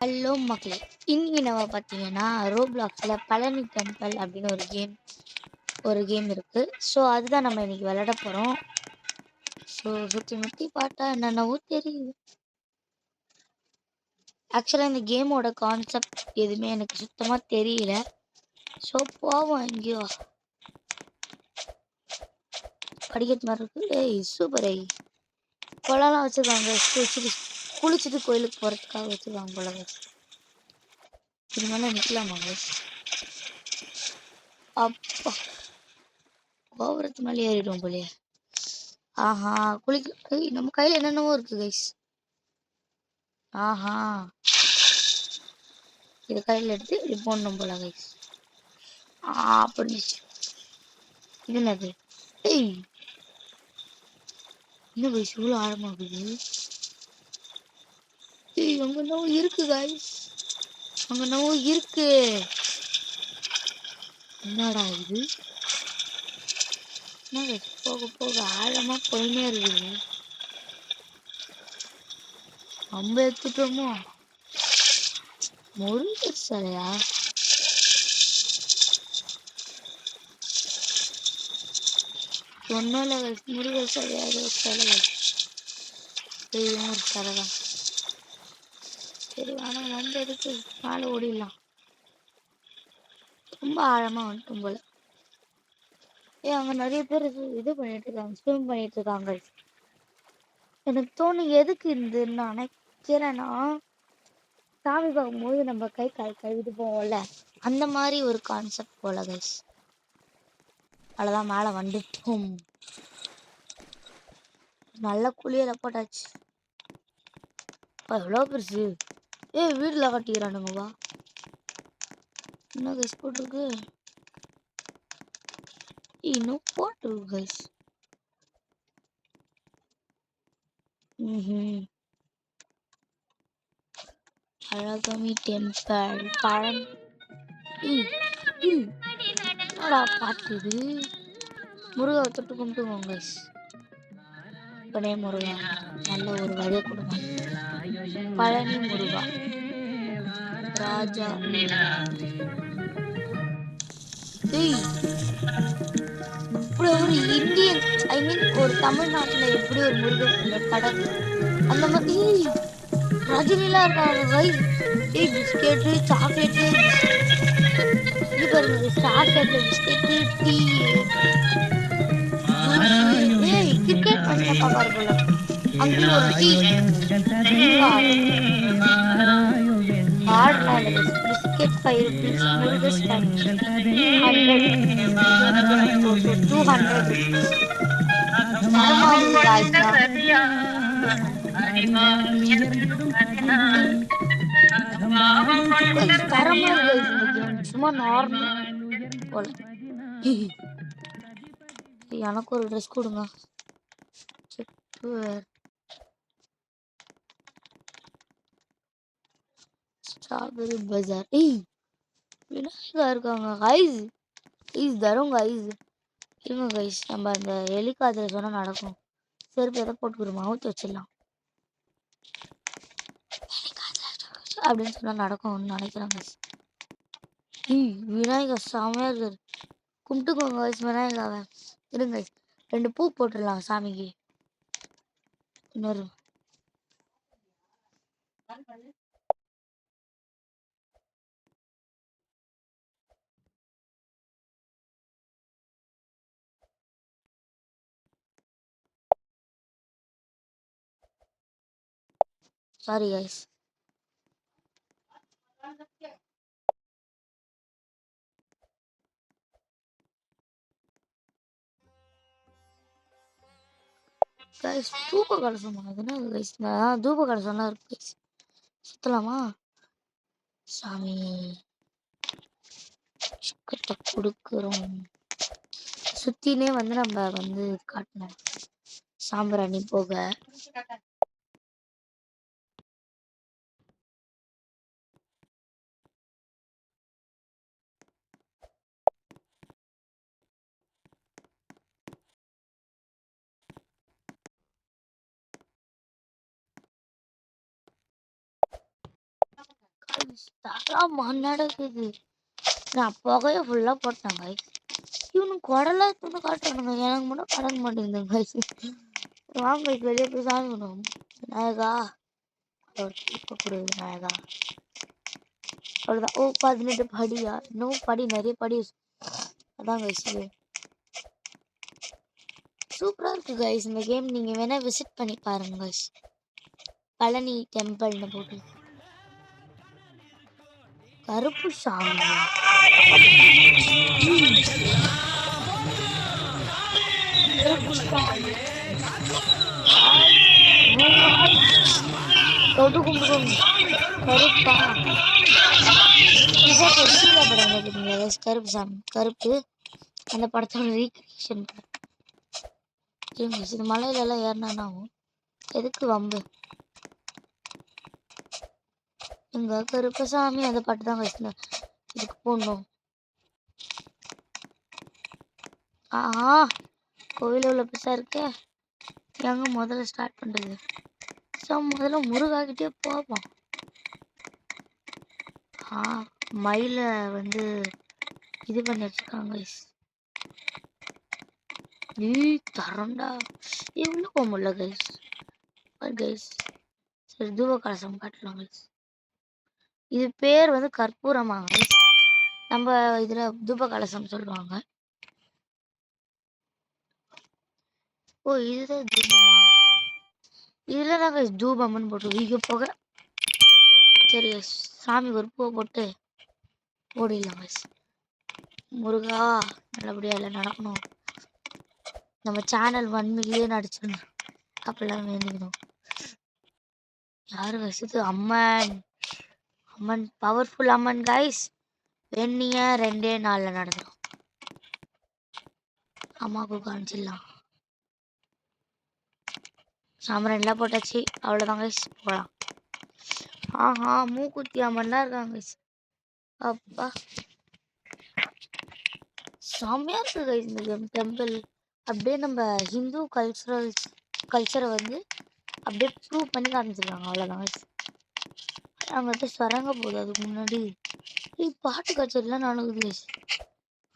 Hello மக்களே! இன்னைக்கு நம்ம பார்த்தீங்கன்னா, ரோப்ளாக்ஸ்ல பழனி டெம்பிள் அப்படின்னு ஒரு கேம் இருக்கு. ஸோ அதுதான் நம்ம இன்னைக்கு விளையாட போறோம். ஸோ சுத்தி முத்தி பார்த்தா என்னென்னவோ தெரியுது. ஆக்சுவலா இந்த கேமோட கான்செப்ட் எதுவுமே எனக்கு சுத்தமா தெரியல. ஸோ போவோம் எங்கேயோ. படிக்கட்டு மாதிரி இருக்கு. ஏய் சூப்பர் ஏய்! குளம்லாம் வச்சிருக்காங்க. குளிச்சுட்டு கோயிலுக்கு போறதுக்காக வச்சிருக்காங்க போல. இது மேலே நிற்கலாமா? அப்பா! கோபுரத்து மேலே ஏறிடும் போலயே. ஆஹா! நம்ம கையில என்னென்னவோ இருக்கு கைஸ். ஆஹா! இது கையில எடுத்து இப்படி போடணும் போல கைஸ். அப்படிச்சு. இது என்னது? ஏய்! என்ன கைஸ் இவ்வளோ ஆழமாகுது? ஏய் அங்க என்னவோ இருக்கு கைஸ். அங்க என்னவோ இருக்கு. என்னடா இது? என்ன கைஸ் போக போக ஆழமா போயினே இருக்குது. நம்ம எடுத்துட்டோமோ? முருகர் சிலையா? ஒன்றும் இல்லை கைஸ், முருகர் சிலையா? ஏதோ சிலை கைஸ். இதுவும் ஒரு சிலை தான். சரி வேணா வந்து எடுத்து மேலே ஓடிடலாம். ரொம்ப ஆழமா வந்துட்டும் போல. அங்க நிறைய பேர் இது பண்ணிட்டு இருக்காங்க, ஸ்விம் பண்ணிட்டு இருக்காங்க. எனக்கு தோணும் எதுக்கு இந்த நான் நினைக்கிறேன்னா, சாமி பார்க்கும்போது நம்ம கை கால் கழுவிட்டு போவோம்ல, அந்த மாதிரி ஒரு கான்செப்ட் போல கைஸ். அவ்வளோதான் மேலே வந்துட்டோம். நல்ல குளியல போட்டாச்சு. எவ்வளோ பெருசு! வீடுல கட்டிக்கிறானுங்கப்பா. என்ன கைஸ் போட்டிருக்கு? இன்னும் போட்டிருக்கு கைஸ். அழகமி டெம்பிள் பழம். என்னடா பாட்டு இது? முருகா தொட்டு கும்பிட்டுக்கோங்க கைஸ். பழைய முருகா நல்ல ஒரு வழியை கொடுங்க. பழனி முருகா ராஜா. இப்படி ஒரு இந்தியன், ஐ மீன் ஒரு தமிழ்நாட்டுல எப்படி ஒரு முருகன் கடை அந்த மாதிரி ரஜினிலாம் இருக்காங்க கைஸ். பிஸ்கெட்டு சாக்லேட்டு இது பாருங்க, chocolate biscuit tea cricket match பார்க்க போல. அங்கேயும் ஒரு tea biscuit 5 rupees, Murugar stand 100, 200 rupees. சும்மா நார்மல் போல. எனக்கு ஒரு ட்ரெஸ் கொடுங்க. ஸ்ட்ராபெரி பஜார். விநாயகா இருக்காங்க கைஸ். தரும் கைஸ். இருங்க கைஸ், நம்ம அந்த எலிக்காதில் சொன்னால் நடக்கும். செருப்பு எதை போட்டுக்கிறோமா ஊற்றி வச்சிடலாம். அப்படின்னு சொன்னால் நடக்கும்னு நினைக்கிறேன் கைஸ். விநாயகர் செமையா இருக்காரு. கும்பிட்டுக்கோங்க கைஸ் விநாயகாவை. இருங்க கைஸ், 2 பூ போட்டுடலாம் சாமிக்கு. இன்னொரு சாரி கைஸ். கைஸ் தூப கலசமா? அதுனா கைஸ் தூப கலசம்லாம் இருக்கு கைஸ். சுத்தலாமா? சாமி கிட்ட கொடுக்குறோம். சுத்தினே வந்து நம்ம வந்து காட்டணும் சாம்பிராணி போக. தரமா நடக்குது. நான் புகைய ஃபுல்லா போட்டேன் guys. இவனுக்கு குடலா எடுத்து காட்டுறானுங்க. எனக்கு மட்டும் கடக்க மாட்டேங்குது guys. வாங்க guys, வெளியே போய் சாமி கும்பிடுவோம். விநாயகா இப்போ கொடு விநாயகா. அவ்வளோதான். ஓ 18 படியா? இன்னும் படி, நிறைய படி. அதான் guys இது சூப்பராக இருக்கு guys. இந்த கேம் நீங்கள் வேணா விசிட் பண்ணி பாருங்க guys. பழனி டெம்பிள்னு போட்டு கருப்பு சாமி. தொட்டு கும்பிடுவோம். கருப்பா சூர்யா படம் பார்த்தீங்களா guys? கருப்பு சாமி, கருப்பு அந்த படத்தோட ரீக்ரியேஷன். இது மலையில எல்லாம் ஏறினா ஆகும். எதுக்கு வம்பு? எங்க கருப்பசாமி அந்த பாட்டு தான் guys இதுக்கு போடணும். ஆஹா, கோவில் எவ்வளோ பெருசா இருக்கு. எங்க முதல்ல ஸ்டார்ட் பண்றது? முதல்ல முருகாகிட்டே போவோம். மயில வந்து இது பண்ணி வச்சிருக்காங்க guys. தரண்டா எவ்வளோ போக முடியல guys. guys சரி, தூப கலசம் காட்டலாம் guys. இது பேர் வந்து கற்பூரமாங்க guys. நம்ம இதுல தூப கலசம் சொல்லுவாங்க. ஓ இதுதான் தூபமா? இதுல தான் guys தூபம்னு போட்டு போக. சரி சாமி ஒரு பூவை போட்டு ஓடிடலாம் guys. முருகா நல்லபடியா எல்லாம் நடக்கணும். நம்ம சேனல் 1 மில்லியன் அடிச்சிடணும். அப்பெல்லாம் வேண்டிக்கணும். யாரு வசது? அம்மன். அம்மன் பவர்ஃபுல் அம்மன் கைஸ். வெண்ணிய 2 நாள்ல நடந்துடும். அம்மாவுக்கு காமிச்சிடலாம். சாமரன் எல்லாம் போட்டாச்சு. அவ்வளோதான் கைஸ், போகலாம். ஆஹா, மூக்குத்தி அம்மன் தான் இருக்காங்க கைஸ். அப்பா செம்மையா இருக்கு கைஸ் இந்த டெம்பிள். அப்படியே நம்ம ஹிந்து கல்ச்சரை வந்து அப்படியே ப்ரூவ் பண்ணி காமிச்சிருக்காங்க. அவ்வளோதான் கைஸ். அங்கிட்ட சரங்க போகுது. அதுக்கு முன்னாடி பாட்டு கச்சேரிலாம் நடக்குது கைஸ்.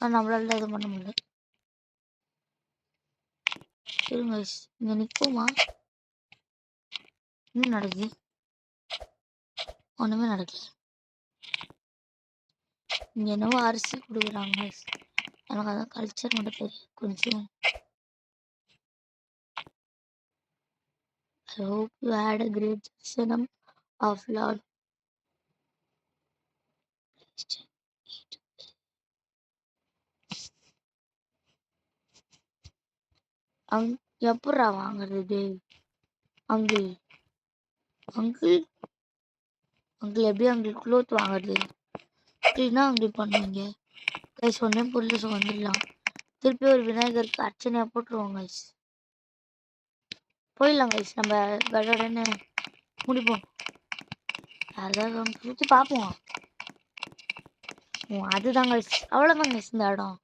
ஆனால் நம்மளால இது பண்ண முடியல. சரிங்க கைஸ், இங்கே நிற்போமா? என்ன நடக்குது? ஒன்றுமே நடக்கல. இங்கே என்னவோ அரிசி கொடுக்குறாங்க கைஸ். எனக்கு அதான் கல்ச்சர் மட்டும் தெரியும் கொஞ்சம். I hope you had a great darshanam of Lord. எப்படா வாங்குறது? அங்கிள் அங்கிள் அங்கிள் எப்படி அங்கிள் க்ளோத் வாங்குறது? அப்படின்னா அங்கிள் பண்ணுவீங்க கைஸ். ஒன்னே பொருள் வந்துடலாம். திருப்பி ஒரு விநாயகருக்கு அர்ச்சனையாக போட்டுருவோம் கைஸ். போயிடலாம் கைஸ். நம்ம கடன்னு முடிப்போம். யாராவது சுற்றி பார்ப்போம். அதுதான் கைஸ், அவ்வளோதான் கைஸ் இந்த இடம்.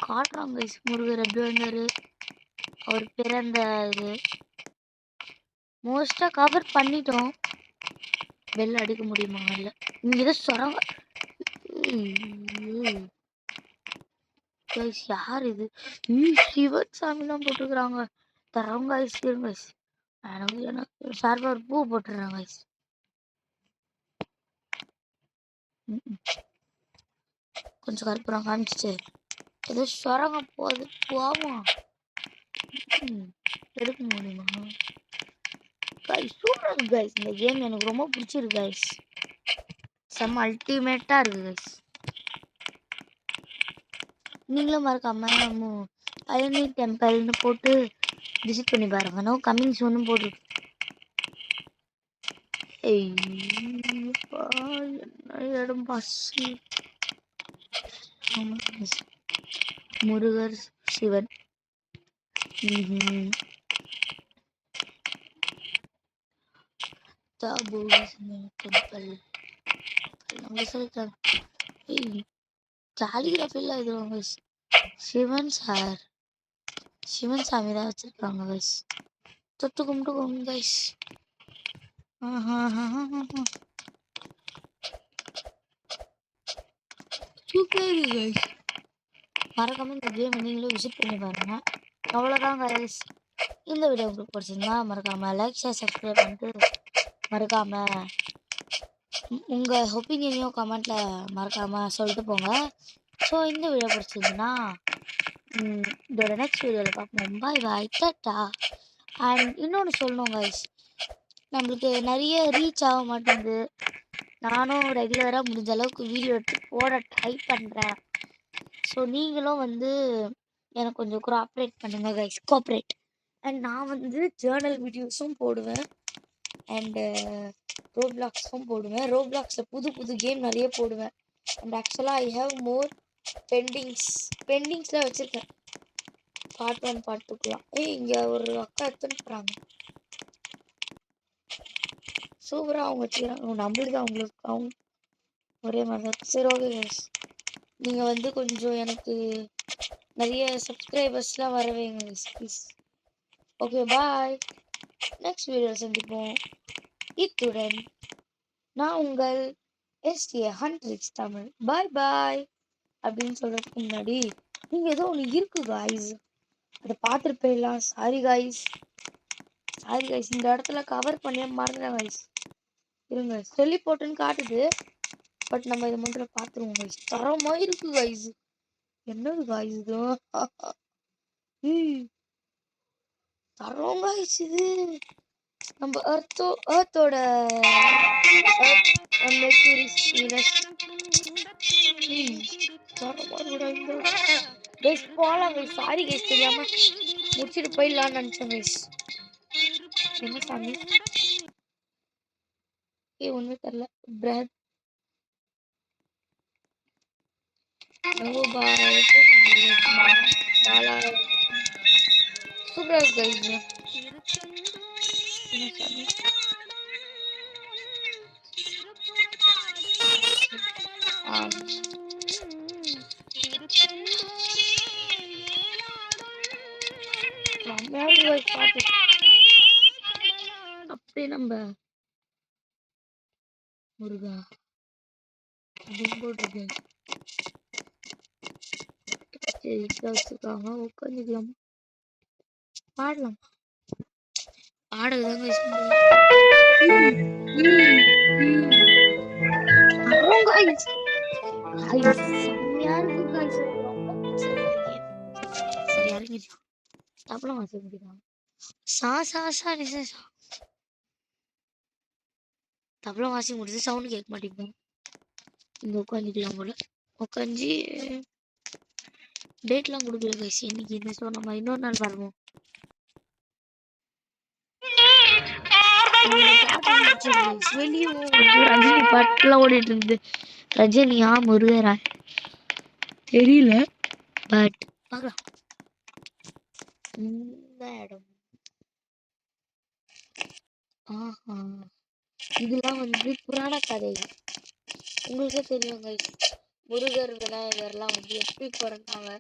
காட்டுறாங்க கைஸ். முருகர் எப்படி வந்தாரு, அவர் பிறந்த இது மோஸ்டா கவர் பண்ணிட்டோம். பெல் அடிக்க முடியுமா? இல்லை, இங்கே ஏதோ சொரங்க. கைஸ் யார் இது? சிவன் சாமிலாம் போட்டுக்கிறாங்க. தரவங்க கைஸ். இருங்க கைஸ், எனக்கு சார்பா ஒரு பூ போட்டுடுறாங்க கைஸ். கொஞ்சம் கருப்புறம் காமிச்சிச்சு. ஏதோ சொரங்க போகுது, போவோம். எடுக்க முடியுமா கைஸ்? Super guys. இந்த கேம் எனக்கு ரொம்ப பிடிச்சிருக்கு கைஸ். செம்ம அல்டிமேட்டா இருக்கு கைஸ். நீங்களும் மறக்காம பழனி டெம்பிள்னு போட்டு விசிட் பண்ணி பாருங்க. நோ கம்மிங் சூன் போட்டு. என்ன இடம் பசி. முருகர் சிவன். காலிகிராஃபில இது சிவன் சார், சிவன் சாமி தான் வச்சிருக்காங்க கைஸ். தொட்டு கும்பிட்டுக்கோங்க கைஸ். Super guys. மறக்காம இந்த கேம் நீங்களும் விசிட் பண்ணி பாருங்க. அவ்வளோதான் கைஸ். இந்த வீடியோ உங்களுக்கு பிடிச்சிருந்தா மறக்காம லைக் ஷேர் சப்ஸ்கிரைப் பண்ணிட்டு மறக்காம உங்கள் ஒப்பீனியனையும் கமெண்ட்டில் மறக்காமல் சொல்லிட்டு போங்க. ஸோ இந்த வீடியோ பிடிச்சிருந்துன்னா இதோட நெக்ஸ்ட் வீடியோவில் பார்ப்போம். பாய் பாய் டாட்டா. அண்ட் இன்னொன்று சொல்லணும் கைஸ், நம்மளுக்கு நிறைய ரீச் ஆக மாட்டேங்குது. நானும் ரெகுலராக முடிஞ்ச அளவுக்கு வீடியோ எடுத்து போட ட்ரை பண்ணுறேன். ஸோ நீங்களும் வந்து எனக்கு கொஞ்சம் கோஆப்ரேட் பண்ணுங்கள் கைஸ், கோஆப்ரேட். அண்ட் நான் வந்து ஜேர்னல் வீடியோஸும் போடுவேன் அண்டு ரோப்ளாக்ஸும் போடுவேன். ரோப்ளாக்ஸில் புது புது கேம் நிறைய போடுவேன். அண்ட் ஆக்சுவலாக ஐ ஹாவ் மோர் பெண்டிங்ஸில் வச்சுருக்கேன். பார்ட் 1 பார்ட் 2க்குலாம். இங்கே ஒரு அக்கா எடுத்துன்னு போகிறாங்க. சூப்பராக அவங்க வச்சுக்கிறாங்க. நம்மளுக்கு அவங்களுக்கு அவங்க ஒரே மாதிரி தான். சரி ஓகே கைஸ், நீங்கள் வந்து கொஞ்சம் எனக்கு நிறைய சப்ஸ்கிரைபர்ஸ்லாம் வர வைங்க guys please. Okay bye. Next video சந்திப்போம். இத்துடன் நான் உங்கள் STA ஹண்ட்ரிக்ஸ் தமிழ். பாய் பாய் அப்படின்னு சொல்கிறதுக்கு முன்னாடி நீங்கள் ஏதோ ஒன்று இருக்கு காய்ஸ், அதை பார்த்துட்டு போயிடலாம். சாரி காய்ஸ், இந்த இடத்துல கவர் பண்ணி மறந்துட்டேன் காய்ஸ். இருங்க, சொல்லி போட்டுன்னு காட்டுது, பட் நம்ம இதை முதல்ல பார்த்துருவோம் காய்ஸ். தரமாக இருக்கு காய்ஸ். என்னது காய்ஸ் இது? தரோம் காய்ஸ். இது நம்ம எர்த்தோட போலாம் கைஸ். சாரி கைஸ், தெரியாம முடிச்சுட்டு போயிடலான்னு நினைச்சேன் கைஸ். என்ன சாமி ஒண்ணுமே தெரியல. Breath super guys. அப்படியே நம்ம முருகா அப்படின்னு போட்டிருக்கேன். வச்சுருக்காங்க, உட்காந்துக்கலாம், பாடலாம். பாடதாங்க செம்மையா இருக்கு guys. சரி இறங்கி தப்பலாம் வாசிக்க முடியுதா? தப்பலாம் வாசிக்க முடியுது, சவுண்ட் கேட்க மாட்டேங்குது. இங்கே உட்காந்துக்கலாம் போல. உட்காந்து டேட்லாம் கொடுக்கல கைஸ் இன்னைக்கு. இந்த ஷோ நம்ம இன்னொரு நாள் வருவோம். வெளியும் ரஜினி பாட்டுலாம் ஓடிட்டு இருந்தது. ரஜினியா முருகரா தெரியல, பட் பார்க்கலாம். இந்த இடம் இதெல்லாம் வந்து புராண கதை. உங்களுக்கே தெரியும் கைஸ், முருகர் விநாயகர்லாம் வந்து எப்படி பிறந்தாங்க.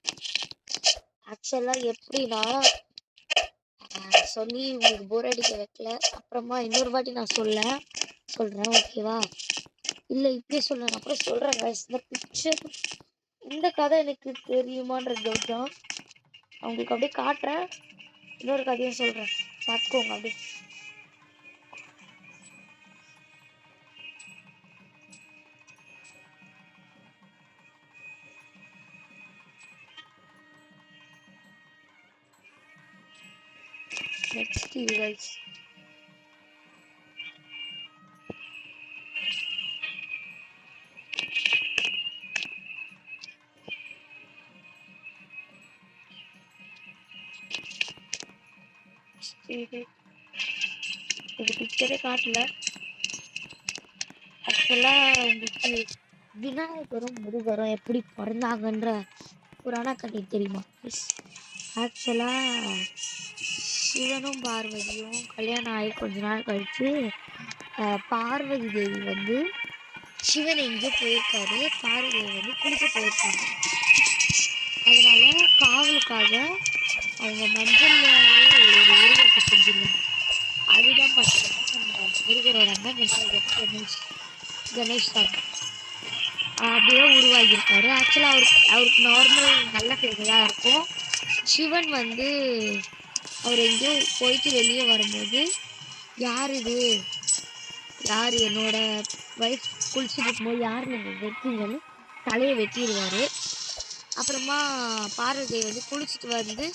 ஆக்சுவலா எப்படின்னா சொல்லி உங்களுக்கு போர் அடிக்க வைக்கல, அப்புறமா இன்னொரு வாட்டி நான் சொல்றேன் ஓகேவா? இல்லை இப்படியே சொல்றேன், அப்புறம் சொல்றேன் கைஸ். இந்த பிக்சர் இந்த கதை எனக்கு தெரியுமான்ற டவுட் தான். அவங்களுக்கு அப்படியே காட்டுறேன், இன்னொரு கதையும் சொல்றேன், பார்த்துக்கோங்க அப்படியே. Next you guys. இது பிக்சரே காட்டல. ஆக்சுவலாக உங்களுக்கு விநாயகரும் முருகரும் எப்படி பிறந்தாங்கன்ற புராண கதை தெரியுமா? ஆக்சுவலாக சிவனும் பார்வதியும் கல்யாணம் ஆகி கொஞ்ச நாள் கழித்து பார்வதி தேவி வந்து சிவன் எங்கேயோ போயிருக்காரு, பார்வதி தேவி வந்து குளிக்க போயிருக்காங்க. அதனால காவலுக்காக அவங்க மஞ்சள்னாலே ஒரு உருவத்தை செஞ்சிருவாங்க. அதுதான் பார்த்தீங்கன்னா நம்ம முருகரோட அண்ணன் கணேஷ் சாமி. அப்படிதான் உருவாகியிருக்காரு. ஆக்சுவலா அவருக்கு நார்மல் நல்ல ஃபேஸ் தான் இருக்கும். சிவன் வந்து அவர் எங்கேயோ போயிட்டு வெளியே வரும்போது, யார் இது? யார் என்னோட ஒய்ஃப் குளிச்சுட்டு இருக்கும்போது யார் நீங்க வெட்டீங்கன்னு தலையை வெட்டிடுவாரு. அப்புறமா பார்வதி வந்து குளிச்சுட்டு வந்து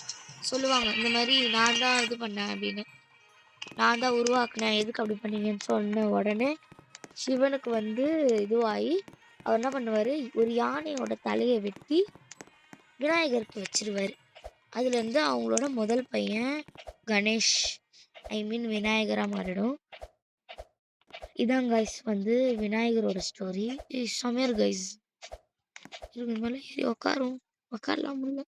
சொல்லுவாங்க, இந்த மாதிரி நான் தான் இது பண்ணேன் அப்படின்னு, நான் தான் உருவாக்குனேன், எதுக்கு அப்படி பண்ணீங்கன்னு சொன்ன உடனே சிவனுக்கு வந்து இதுவாகி அவர் என்ன பண்ணுவார், ஒரு யானையோட தலையை வெட்டி விநாயகருக்கு வச்சிருவார். அதுலேருந்து அவங்களோட முதல் பையன் கணேஷ், ஐ மீன் விநாயகராக மாறிடும். இதான் கைஸ் வந்து விநாயகரோட ஸ்டோரி. சமையல் கைஸ் மேலே ஏறி உட்காரலாம் முடியல.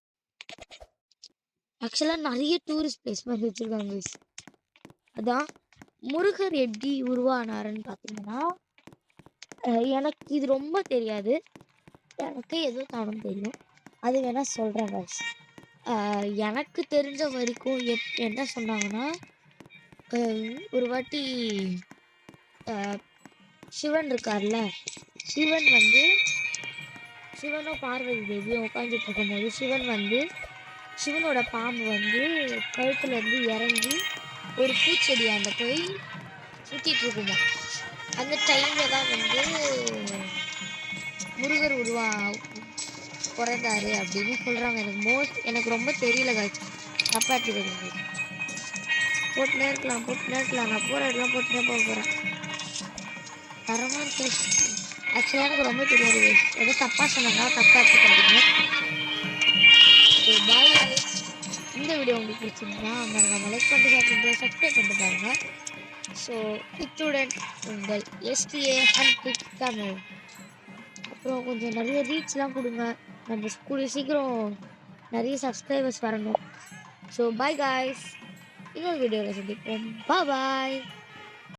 ஆக்சுவலாக நிறைய டூரிஸ்ட் பிளேஸ் மாதிரி வச்சுருக்காங்க கைஸ். அதான் முருகர் எப்படி உருவானாருன்னு பார்த்தீங்கன்னா, எனக்கு இது ரொம்ப தெரியாது, எனக்கு ஏதோ தானும் தெரியும், அது வேணா சொல்கிறேன் கைஸ். எனக்கு தெரிஞ்ச வரைக்கும் என்ன சொன்னாங்கன்னா, ஒரு வாட்டி சிவன் இருக்கார்ல, சிவன் வந்து சிவனும் பார்வதி தேவியும் உட்காந்துட்டு இருக்கும்போது சிவன் வந்து சிவனோட பாம்பு வந்து கழுத்துலேருந்து இறங்கி ஒரு பூச்செடியாண்ட போய் சுற்றிட்டு இருக்குமா. அந்த டைமில் தான் வந்து முருகர் பிறந்தாரு அப்படின்னு சொல்கிறாங்க. எனக்கு ரொம்ப தெரியல காய்ச்சி, தப்பா எடுத்துக்கிறது. போட்டுனே இருக்கலாம், நான் போகிற இடம்லாம் போட்டுனே போகிறேன். தரமாக இருக்கு. ஆக்சுவலாக எனக்கு ரொம்ப தெரியாது, ஏதோ தப்பாக சொன்னாங்க, தப்பாக எடுத்துக்காதீங்க. பாய். இந்த வீடியோ உங்களுக்கு பிடிச்சிருந்தா நம்ம லைக் பண்ணிட்டு சப்ஸ்கிரைப் பண்ணிட்டு பாருங்க. ஸோ இத்துடன் உங்கள் STA ஹண்ட்ரிக் தமிழ். அப்புறம் கொஞ்சம் நிறைய ரீச்லாம் கொடுங்க, நம்ம கூடிய சீக்கிரம் நிறைய சப்ஸ்கிரைபர்ஸ் வரணும். ஸோ பாய் காய்ஸ், இன்னொரு வீடியோவில் சந்திப்போம். பாய்.